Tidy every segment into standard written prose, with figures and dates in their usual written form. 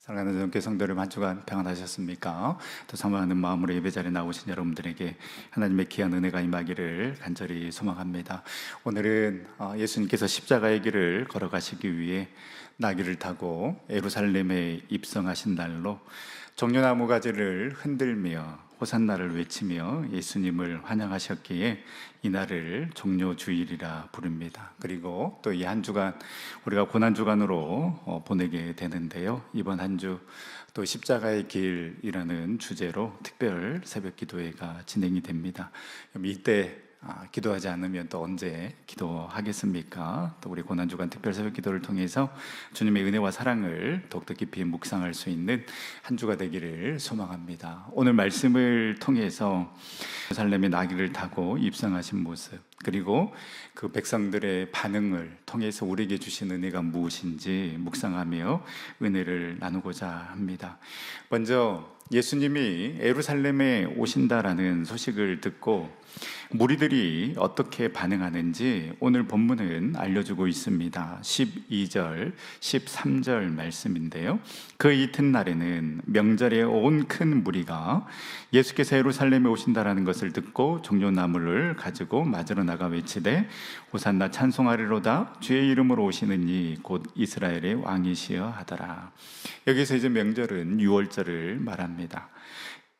사랑하는 전교회 성도들, 한 주간 평안하셨습니까? 또 사모하는 마음으로 예배 자리에 나오신 여러분들에게 하나님의 귀한 은혜가 임하기를 간절히 소망합니다. 오늘은 예수님께서 십자가의 길을 걸어가시기 위해 나귀를 타고 예루살렘에 입성하신 날로 종려나무 가지를 흔들며 호산나를 외치며 예수님을 환영하셨기에 이날을 종려주일이라 부릅니다. 그리고 또 이 한 주간 우리가 고난주간으로 보내게 되는데요, 이번 한 주 또 십자가의 길이라는 주제로 특별 새벽 기도회가 진행이 됩니다. 이때 기도하지 않으면 또 언제 기도하겠습니까? 또 우리 고난주간 특별 새벽 기도를 통해서 주님의 은혜와 사랑을 더욱더 깊이 묵상할 수 있는 한 주가 되기를 소망합니다. 오늘 말씀을 통해서 예루살렘의 나귀를 타고 입성하신 모습, 그리고 그 백성들의 반응을 통해서 우리에게 주신 은혜가 무엇인지 묵상하며 은혜를 나누고자 합니다. 먼저 예수님이 예루살렘에 오신다라는 소식을 듣고 무리들이 어떻게 반응하는지 오늘 본문은 알려주고 있습니다. 12절, 13절 말씀인데요, 그 이튿날에는 명절에 온 큰 무리가 예수께서 예루살렘에 오신다라는 것을 듣고 종려나무를 가지고 맞으러 나가 외치되 호산나 찬송하리로다, 주의 이름으로 오시는 이 곧 이스라엘의 왕이시여 하더라. 여기서 이제 명절은 유월절을 말합니다.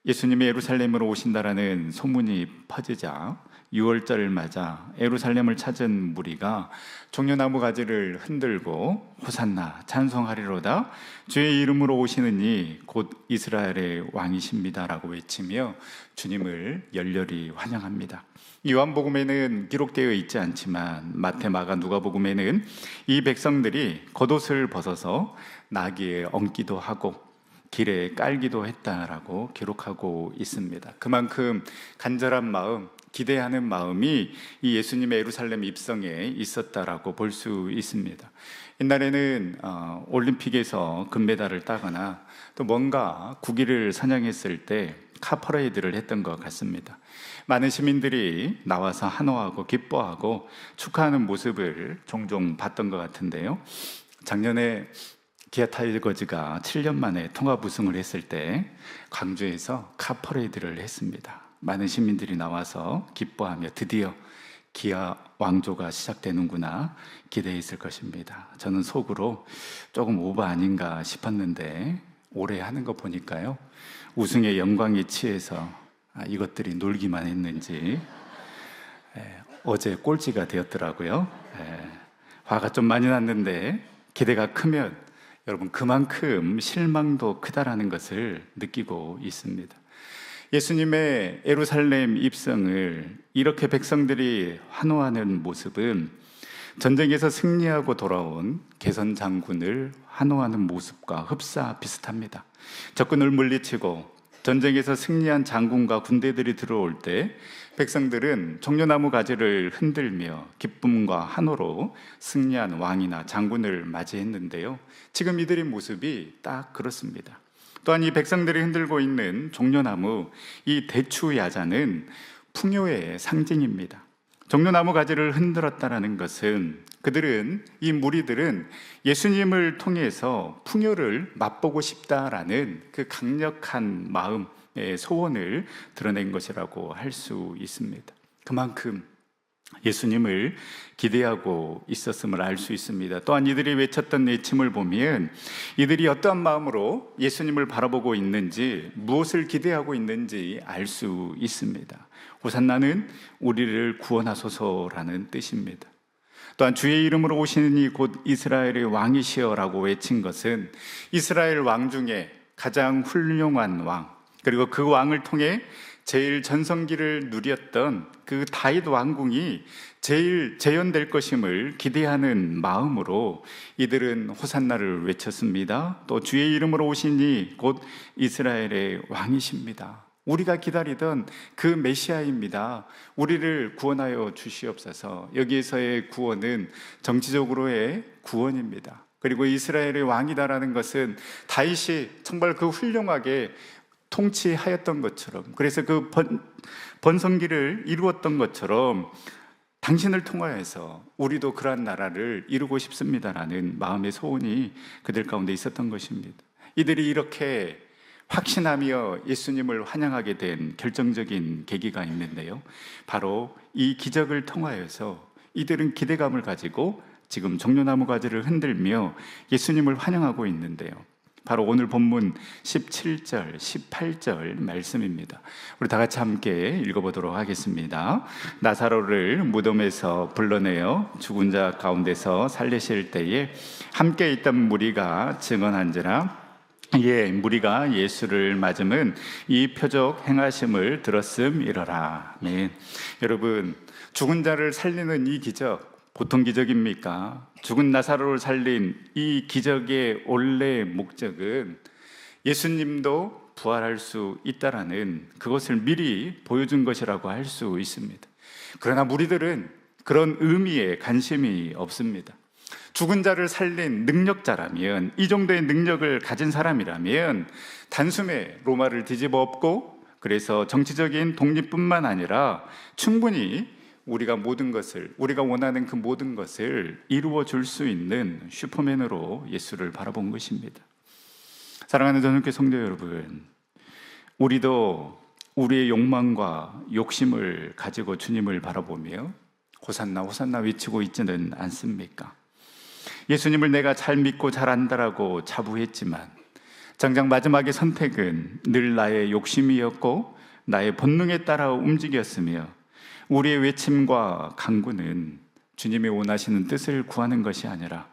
예수님이 예루살렘으로 오신다라는 소문이 퍼지자 유월절을 맞아 예루살렘을 찾은 무리가 종려나무 가지를 흔들고 호산나 찬송하리로다, 주의 이름으로 오시는 이 곧 이스라엘의 왕이십니다 라고 외치며 주님을 열렬히 환영합니다. 요한복음에는 기록되어 있지 않지만 마태, 마가, 누가복음에는 이 백성들이 겉옷을 벗어서 나귀에 얹기도 하고 길에 깔기도 했다라고 기록하고 있습니다. 그만큼 간절한 마음, 기대하는 마음이 이 예수님의 예루살렘 입성에 있었다라고 볼 수 있습니다. 옛날에는 올림픽에서 금메달을 따거나 또 뭔가 국위를 선양했을 때 카퍼레이드를 했던 것 같습니다. 많은 시민들이 나와서 환호하고 기뻐하고 축하하는 모습을 종종 봤던 것 같은데요, 작년에 기아 타이거즈가 7년 만에 통합 우승을 했을 때 광주에서 카퍼레이드를 했습니다. 많은 시민들이 나와서 기뻐하며 드디어 기아 왕조가 시작되는구나 기대했을 것입니다. 저는 속으로 조금 오버 아닌가 싶었는데 올해 하는 거 보니까요, 우승의 영광에 취해서 이것들이 놀기만 했는지 어제 꼴찌가 되었더라고요. 화가 좀 많이 났는데 기대가 크면 여러분 그만큼 실망도 크다라는 것을 느끼고 있습니다. 예수님의 예루살렘 입성을 이렇게 백성들이 환호하는 모습은 전쟁에서 승리하고 돌아온 개선 장군을 환호하는 모습과 흡사 비슷합니다. 적군을 물리치고 전쟁에서 승리한 장군과 군대들이 들어올 때 백성들은 종려나무 가지를 흔들며 기쁨과 환호로 승리한 왕이나 장군을 맞이했는데요, 지금 이들의 모습이 딱 그렇습니다. 또한 이 백성들이 흔들고 있는 종려나무, 이 대추야자는 풍요의 상징입니다. 종려나무 가지를 흔들었다라는 것은 이 무리들은 예수님을 통해서 풍요를 맛보고 싶다라는 그 강력한 마음의 소원을 드러낸 것이라고 할 수 있습니다. 그만큼 예수님을 기대하고 있었음을 알 수 있습니다. 또한 이들이 외쳤던 외침을 보면 이들이 어떠한 마음으로 예수님을 바라보고 있는지, 무엇을 기대하고 있는지 알 수 있습니다. 호산나는 우리를 구원하소서라는 뜻입니다. 또한 주의 이름으로 오시는 이 곧 이스라엘의 왕이시여라고 외친 것은 이스라엘 왕 중에 가장 훌륭한 왕, 그리고 그 왕을 통해 제일 전성기를 누렸던 그 다윗 왕궁이 제일 재현될 것임을 기대하는 마음으로 이들은 호산나를 외쳤습니다. 또 주의 이름으로 오시니 곧 이스라엘의 왕이십니다. 우리가 기다리던 그 메시아입니다. 우리를 구원하여 주시옵소서. 여기에서의 구원은 정치적으로의 구원입니다. 그리고 이스라엘의 왕이다라는 것은 다윗이 정말 그 훌륭하게 통치하였던 것처럼, 그래서 그 번성기를 이루었던 것처럼 당신을 통하여서 우리도 그러한 나라를 이루고 싶습니다라는 마음의 소원이 그들 가운데 있었던 것입니다. 이들이 이렇게 확신하며 예수님을 환영하게 된 결정적인 계기가 있는데요, 바로 이 기적을 통하여서 이들은 기대감을 가지고 지금 종려나무 가지를 흔들며 예수님을 환영하고 있는데요, 바로 오늘 본문 17절, 18절 말씀입니다. 우리 다 같이 함께 읽어보도록 하겠습니다. 나사로를 무덤에서 불러내어 죽은 자 가운데서 살리실 때에 함께 있던 무리가 증언한지라. 예, 무리가 예수를 맞음은 이 표적 행하심을 들었음이러라. 아멘. 여러분, 죽은 자를 살리는 이 기적, 보통 기적입니까? 죽은 나사로를 살린 이 기적의 원래 목적은 예수님도 부활할 수 있다라는 그것을 미리 보여준 것이라고 할 수 있습니다. 그러나 무리들은 그런 의미에 관심이 없습니다. 죽은 자를 살린 능력자라면, 이 정도의 능력을 가진 사람이라면 단숨에 로마를 뒤집어 엎고, 그래서 정치적인 독립뿐만 아니라 충분히 우리가 모든 것을, 우리가 원하는 그 모든 것을 이루어 줄 수 있는 슈퍼맨으로 예수를 바라본 것입니다. 사랑하는 전우교 성도 여러분, 우리도 우리의 욕망과 욕심을 가지고 주님을 바라보며 호산나 호산나 외치고 있지는 않습니까? 예수님을 내가 잘 믿고 잘 안다라고 자부했지만 정작 마지막의 선택은 늘 나의 욕심이었고 나의 본능에 따라 움직였으며, 우리의 외침과 간구는 주님이 원하시는 뜻을 구하는 것이 아니라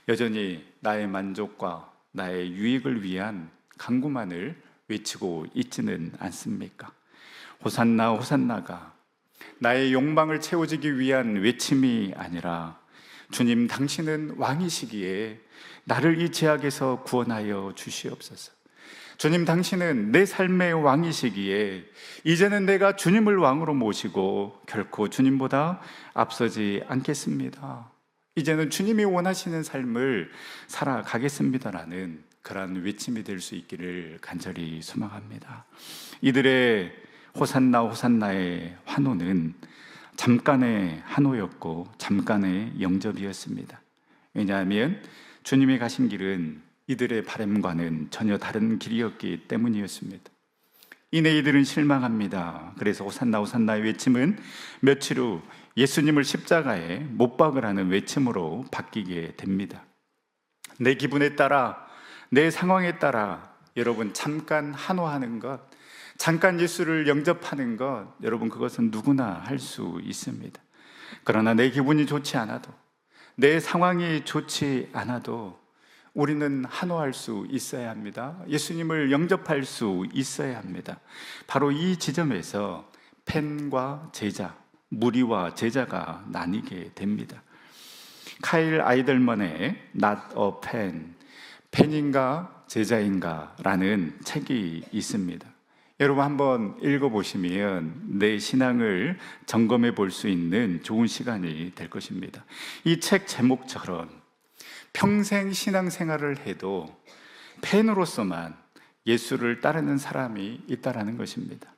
여전히 나의 만족과 나의 유익을 위한 간구만을 외치고 있지는 않습니까? 호산나 호산나가 나의 욕망을 채워주기 위한 외침이 아니라, 주님 당신은 왕이시기에 나를 이 죄악에서 구원하여 주시옵소서. 주님 당신은 내 삶의 왕이시기에 이제는 내가 주님을 왕으로 모시고 결코 주님보다 앞서지 않겠습니다. 이제는 주님이 원하시는 삶을 살아가겠습니다라는 그러한 외침이 될 수 있기를 간절히 소망합니다. 이들의 호산나 호산나의 환호는 잠깐의 환호였고 잠깐의 영접이었습니다. 왜냐하면 주님이 가신 길은 이들의 바람과는 전혀 다른 길이었기 때문이었습니다. 이내 이들은 실망합니다. 그래서 호산나 호산나의 외침은 며칠 후 예수님을 십자가에 못 박으라는 외침으로 바뀌게 됩니다. 내 기분에 따라, 내 상황에 따라 여러분 잠깐 환호하는 것, 잠깐 예수를 영접하는 것, 여러분 그것은 누구나 할 수 있습니다. 그러나 내 기분이 좋지 않아도, 내 상황이 좋지 않아도 우리는 환호할 수 있어야 합니다. 예수님을 영접할 수 있어야 합니다. 바로 이 지점에서 팬과 제자, 무리와 제자가 나뉘게 됩니다. 카일 아이들먼의 Not a Fan, 팬인가 제자인가 라는 책이 있습니다. 여러분 한번 읽어보시면 내 신앙을 점검해 볼 수 있는 좋은 시간이 될 것입니다. 이 책 제목처럼 평생 신앙생활을 해도 팬으로서만 예수를 따르는 사람이 있다라는 것입니다.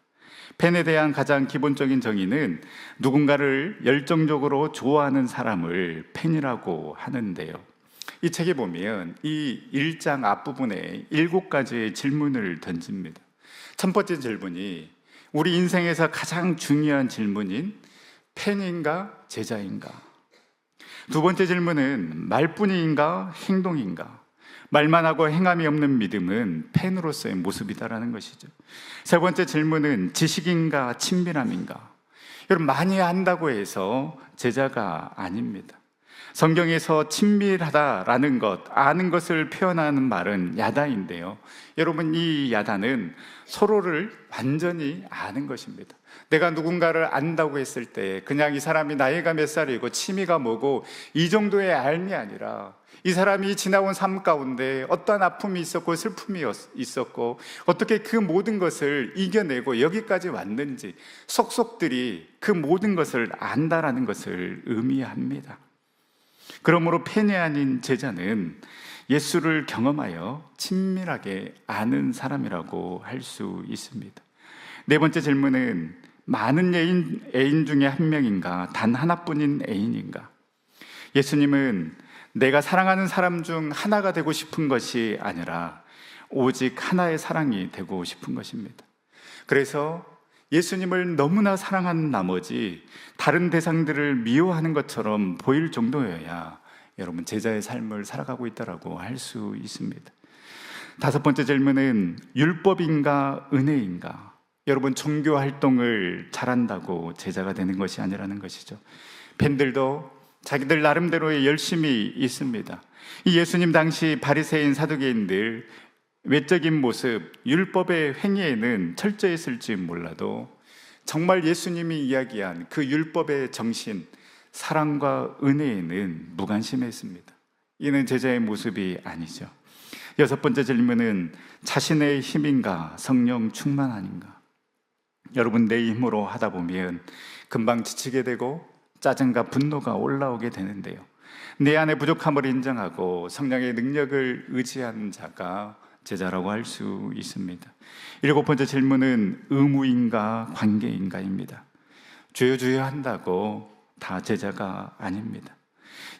팬에 대한 가장 기본적인 정의는 누군가를 열정적으로 좋아하는 사람을 팬이라고 하는데요, 이 책에 보면 이 1장 앞부분에 7가지의 질문을 던집니다. 첫 번째 질문이 우리 인생에서 가장 중요한 질문인 팬인가 제자인가? 두 번째 질문은 말뿐인가 행동인가? 말만 하고 행함이 없는 믿음은 팬으로서의 모습이다라는 것이죠. 세 번째 질문은 지식인가 친밀함인가? 여러분, 많이 안다고 해서 제자가 아닙니다. 성경에서 친밀하다라는 것, 아는 것을 표현하는 말은 야다인데요, 여러분 이 야다는 서로를 완전히 아는 것입니다. 내가 누군가를 안다고 했을 때 그냥 이 사람이 나이가 몇 살이고 취미가 뭐고 이 정도의 알미 아니라 이 사람이 지나온 삶 가운데 어떠한 아픔이 있었고 슬픔이 있었고 어떻게 그 모든 것을 이겨내고 여기까지 왔는지 속속들이 그 모든 것을 안다라는 것을 의미합니다. 그러므로 팬이 아닌 제자는 예수를 경험하여 친밀하게 아는 사람이라고 할 수 있습니다. 네 번째 질문은 많은 애인 중에 한 명인가, 단 하나뿐인 애인인가? 예수님은 내가 사랑하는 사람 중 하나가 되고 싶은 것이 아니라 오직 하나의 사랑이 되고 싶은 것입니다. 그래서 예수님을 너무나 사랑한 나머지 다른 대상들을 미워하는 것처럼 보일 정도여야 여러분 제자의 삶을 살아가고 있다라고 할 수 있습니다. 다섯 번째 질문은 율법인가 은혜인가? 여러분 종교 활동을 잘한다고 제자가 되는 것이 아니라는 것이죠. 팬들도 자기들 나름대로의 열심이 있습니다. 이 예수님 당시 바리새인 사두개인들 외적인 모습, 율법의 행위에는 철저했을지 몰라도 정말 예수님이 이야기한 그 율법의 정신, 사랑과 은혜에는 무관심했습니다. 이는 제자의 모습이 아니죠. 여섯 번째 질문은 자신의 힘인가 성령 충만 아닌가? 여러분 내 힘으로 하다 보면 금방 지치게 되고 짜증과 분노가 올라오게 되는데요, 내 안의 부족함을 인정하고 성령의 능력을 의지하는 자가 제자라고 할 수 있습니다. 일곱 번째 질문은 의무인가 관계인가입니다. 주여 주여 한다고 다 제자가 아닙니다.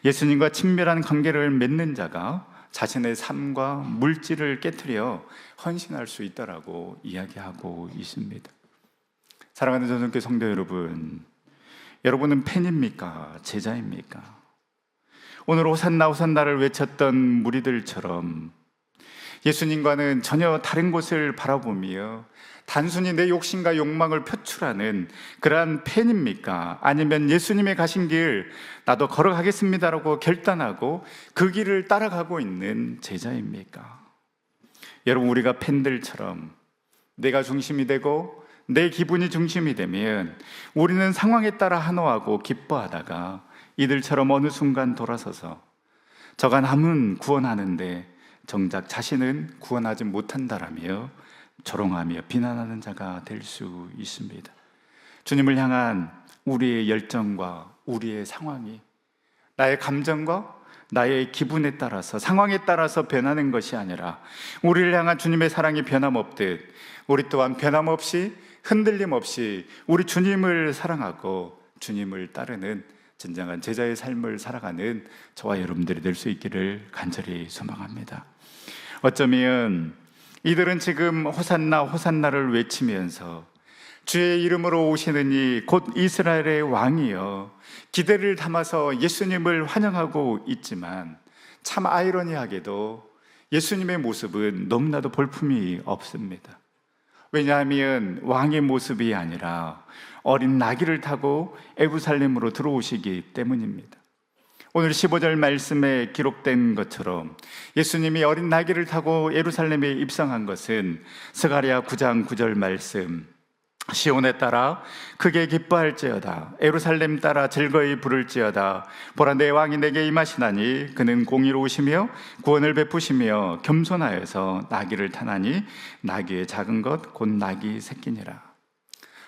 예수님과 친밀한 관계를 맺는 자가 자신의 삶과 물질을 깨트려 헌신할 수 있다라고 이야기하고 있습니다. 사랑하는 전성교 성도 여러분, 여러분은 팬입니까? 제자입니까? 오늘 호산나 호산나를 외쳤던 무리들처럼 예수님과는 전혀 다른 곳을 바라보며 단순히 내 욕심과 욕망을 표출하는 그러한 팬입니까? 아니면 예수님의 가신 길 나도 걸어가겠습니다라고 결단하고 그 길을 따라가고 있는 제자입니까? 여러분, 우리가 팬들처럼 내가 중심이 되고 내 기분이 중심이 되면 우리는 상황에 따라 환호하고 기뻐하다가 이들처럼 어느 순간 돌아서서 저가 남은 구원하는데 정작 자신은 구원하지 못한다라며 조롱하며 비난하는 자가 될 수 있습니다. 주님을 향한 우리의 열정과 우리의 상황이 나의 감정과 나의 기분에 따라서, 상황에 따라서 변하는 것이 아니라 우리를 향한 주님의 사랑이 변함없듯 우리 또한 변함없이 흔들림 없이 우리 주님을 사랑하고 주님을 따르는 진정한 제자의 삶을 살아가는 저와 여러분들이 될 수 있기를 간절히 소망합니다. 어쩌면 이들은 지금 호산나 호산나를 외치면서 주의 이름으로 오시는 이 곧 이스라엘의 왕이여 기대를 담아서 예수님을 환영하고 있지만 참 아이러니하게도 예수님의 모습은 너무나도 볼품이 없습니다. 왜냐하면 왕의 모습이 아니라 어린 나귀를 타고 예루살렘으로 들어오시기 때문입니다. 오늘 15절 말씀에 기록된 것처럼 예수님이 어린 나귀를 타고 예루살렘에 입성한 것은 스가랴 9장 9절 말씀, 시온에 따라 크게 기뻐할지어다 예루살렘 따라 즐거이 부를지어다 보라 내 왕이 내게 임하시나니 그는 공의로우시며 구원을 베푸시며 겸손하여서 나귀를 타나니 나귀의 작은 것 곧 나귀 새끼니라.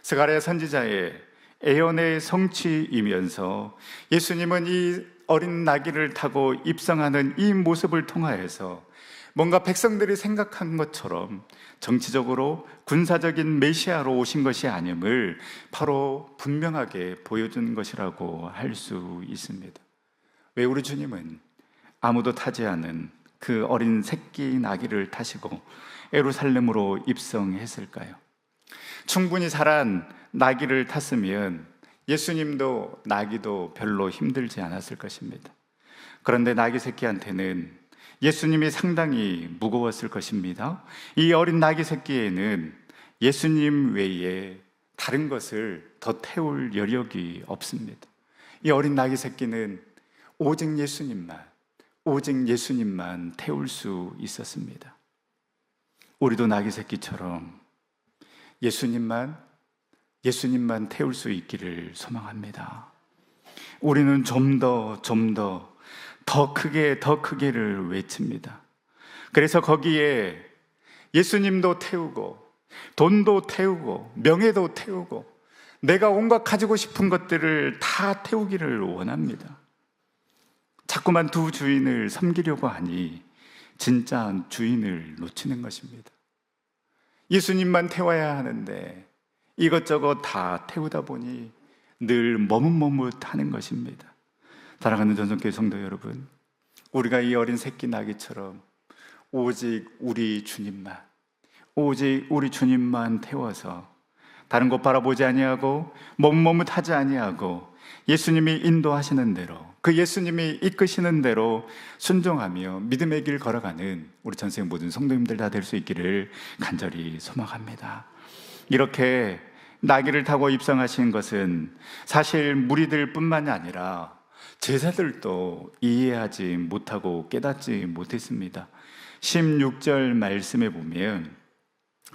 스가랴 선지자의 예언의 성취이면서 예수님은 이 어린 나귀를 타고 입성하는 이 모습을 통하여서 뭔가 백성들이 생각한 것처럼 정치적으로 군사적인 메시아로 오신 것이 아님을 바로 분명하게 보여준 것이라고 할 수 있습니다. 왜 우리 주님은 아무도 타지 않은 그 어린 새끼 나귀를 타시고 예루살렘으로 입성했을까요? 충분히 자란 나귀를 탔으면 예수님도 나귀도 별로 힘들지 않았을 것입니다. 그런데 나귀 새끼한테는 예수님이 상당히 무거웠을 것입니다. 이 어린 나귀 새끼에는 예수님 외에 다른 것을 더 태울 여력이 없습니다. 이 어린 나귀 새끼는 오직 예수님만 태울 수 있었습니다. 우리도 나귀 새끼처럼 예수님만 태울 수 있기를 소망합니다. 우리는 좀 더 크게를 외칩니다. 그래서 거기에 예수님도 태우고 돈도 태우고 명예도 태우고 내가 온갖 가지고 싶은 것들을 다 태우기를 원합니다. 자꾸만 두 주인을 섬기려고 하니 진짜 주인을 놓치는 것입니다. 예수님만 태워야 하는데 이것저것 다 태우다 보니 늘 머뭇머뭇하는 것입니다. 사랑하는 전성교회 성도 여러분, 우리가 이 어린 새끼 나귀처럼 오직 우리 주님만, 오직 우리 주님만 태워서 다른 것 바라보지 아니하고 머뭇머뭇하지 아니하고 예수님이 인도하시는 대로, 그 예수님이 이끄시는 대로 순종하며 믿음의 길 걸어가는 우리 전생 모든 성도님들 다 될 수 있기를 간절히 소망합니다. 이렇게 나귀를 타고 입성하신 것은 사실 무리들 뿐만이 아니라 제자들도 이해하지 못하고 깨닫지 못했습니다. 16절 말씀에 보면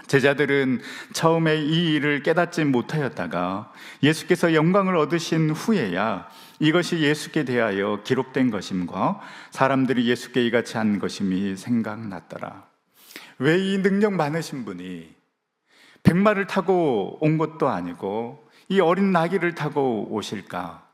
제자들은 처음에 이 일을 깨닫지 못하였다가 예수께서 영광을 얻으신 후에야 이것이 예수께 대하여 기록된 것임과 사람들이 예수께 이같이 한 것임이 생각났더라. 왜 이 능력 많으신 분이 백마를 타고 온 것도 아니고 이 어린 나귀를 타고 오실까?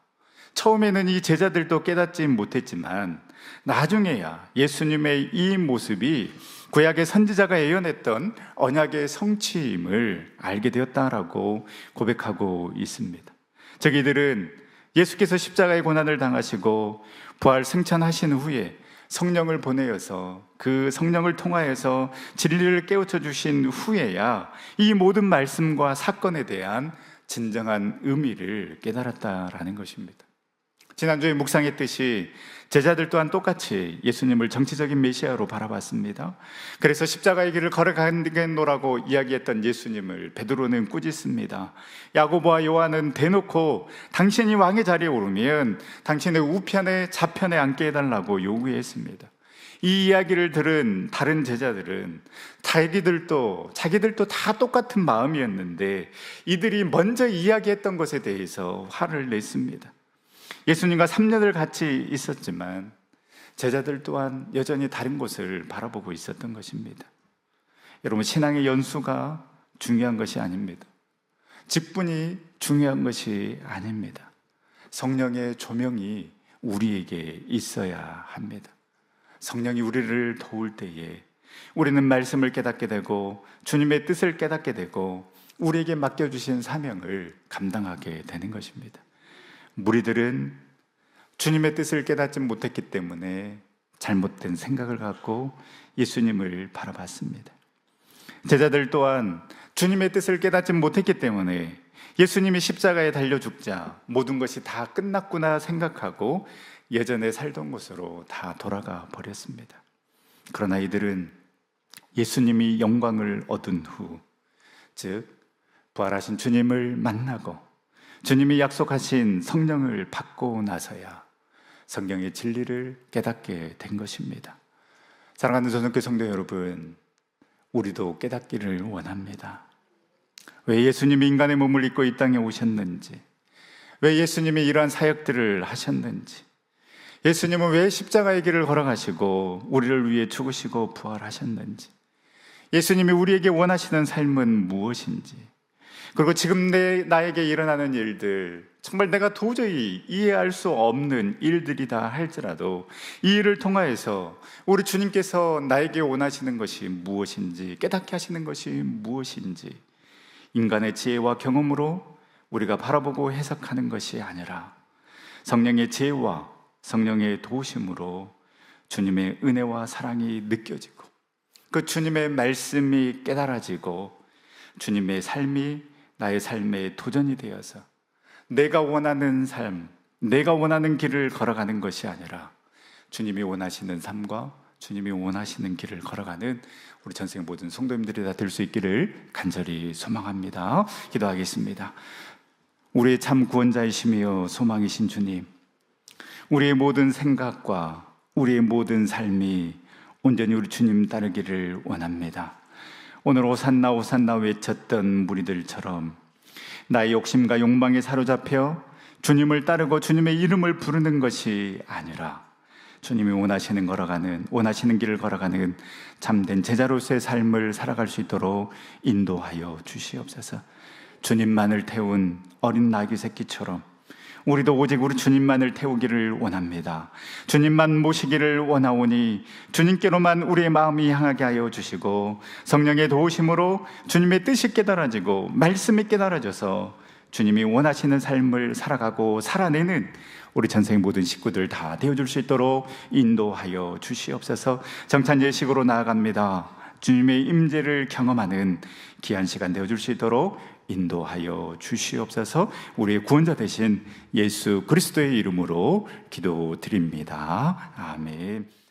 처음에는 이 제자들도 깨닫지 못했지만 나중에야 예수님의 이 모습이 구약의 선지자가 예언했던 언약의 성취임을 알게 되었다라고 고백하고 있습니다. 즉 이들은 예수께서 십자가의 고난을 당하시고 부활 승천하신 후에 성령을 보내어서 그 성령을 통하여서 진리를 깨우쳐 주신 후에야 이 모든 말씀과 사건에 대한 진정한 의미를 깨달았다라는 것입니다. 지난주에 묵상했듯이 제자들 또한 똑같이 예수님을 정치적인 메시아로 바라봤습니다. 그래서 십자가의 길을 걸어가겠노라고 이야기했던 예수님을 베드로는 꾸짖습니다. 야고보와 요한은 대놓고 당신이 왕의 자리에 오르면 당신의 우편에 좌편에 앉게 해달라고 요구했습니다. 이 이야기를 들은 다른 제자들은 자기들도 다 똑같은 마음이었는데 이들이 먼저 이야기했던 것에 대해서 화를 냈습니다. 예수님과 3년을 같이 있었지만 제자들 또한 여전히 다른 곳을 바라보고 있었던 것입니다. 여러분, 신앙의 연수가 중요한 것이 아닙니다. 직분이 중요한 것이 아닙니다. 성령의 조명이 우리에게 있어야 합니다. 성령이 우리를 도울 때에 우리는 말씀을 깨닫게 되고 주님의 뜻을 깨닫게 되고 우리에게 맡겨주신 사명을 감당하게 되는 것입니다. 무리들은 주님의 뜻을 깨닫지 못했기 때문에 잘못된 생각을 갖고 예수님을 바라봤습니다. 제자들 또한 주님의 뜻을 깨닫지 못했기 때문에 예수님이 십자가에 달려 죽자 모든 것이 다 끝났구나 생각하고 예전에 살던 곳으로 다 돌아가 버렸습니다. 그러나 이들은 예수님이 영광을 얻은 후, 즉 부활하신 주님을 만나고 주님이 약속하신 성령을 받고 나서야 성경의 진리를 깨닫게 된 것입니다. 사랑하는 전성교 성도 여러분, 우리도 깨닫기를 원합니다. 왜 예수님이 인간의 몸을 입고 이 땅에 오셨는지, 왜 예수님이 이러한 사역들을 하셨는지, 예수님은 왜 십자가의 길을 걸어가시고 우리를 위해 죽으시고 부활하셨는지, 예수님이 우리에게 원하시는 삶은 무엇인지, 그리고 지금 나에게 일어나는 일들, 정말 내가 도저히 이해할 수 없는 일들이다 할지라도 이 일을 통하여서 우리 주님께서 나에게 원하시는 것이 무엇인지, 깨닫게 하시는 것이 무엇인지 인간의 지혜와 경험으로 우리가 바라보고 해석하는 것이 아니라 성령의 지혜와 성령의 도우심으로 주님의 은혜와 사랑이 느껴지고 그 주님의 말씀이 깨달아지고 주님의 삶이 나의 삶의 도전이 되어서 내가 원하는 삶, 내가 원하는 길을 걸어가는 것이 아니라 주님이 원하시는 삶과 주님이 원하시는 길을 걸어가는 우리 전생 모든 성도님들이 다 될 수 있기를 간절히 소망합니다. 기도하겠습니다. 우리의 참 구원자이시며 소망이신 주님, 우리의 모든 생각과 우리의 모든 삶이 온전히 우리 주님 따르기를 원합니다. 오늘 오산나 오산나 외쳤던 무리들처럼 나의 욕심과 욕망에 사로잡혀 주님을 따르고 주님의 이름을 부르는 것이 아니라 주님이 원하시는 길을 걸어가는 참된 제자로서의 삶을 살아갈 수 있도록 인도하여 주시옵소서. 주님만을 태운 어린 나귀 새끼처럼 우리도 오직 우리 주님만을 태우기를 원합니다. 주님만 모시기를 원하오니 주님께로만 우리의 마음이 향하게 하여 주시고 성령의 도우심으로 주님의 뜻이 깨달아지고 말씀이 깨달아져서 주님이 원하시는 삶을 살아가고 살아내는 우리 전생 모든 식구들 다 되어줄 수 있도록 인도하여 주시옵소서. 정찬 예식으로 나아갑니다. 주님의 임재를 경험하는 귀한 시간 되어줄 수 있도록 인도하여 주시옵소서. 우리의 구원자 되신 예수 그리스도의 이름으로 기도드립니다. 아멘.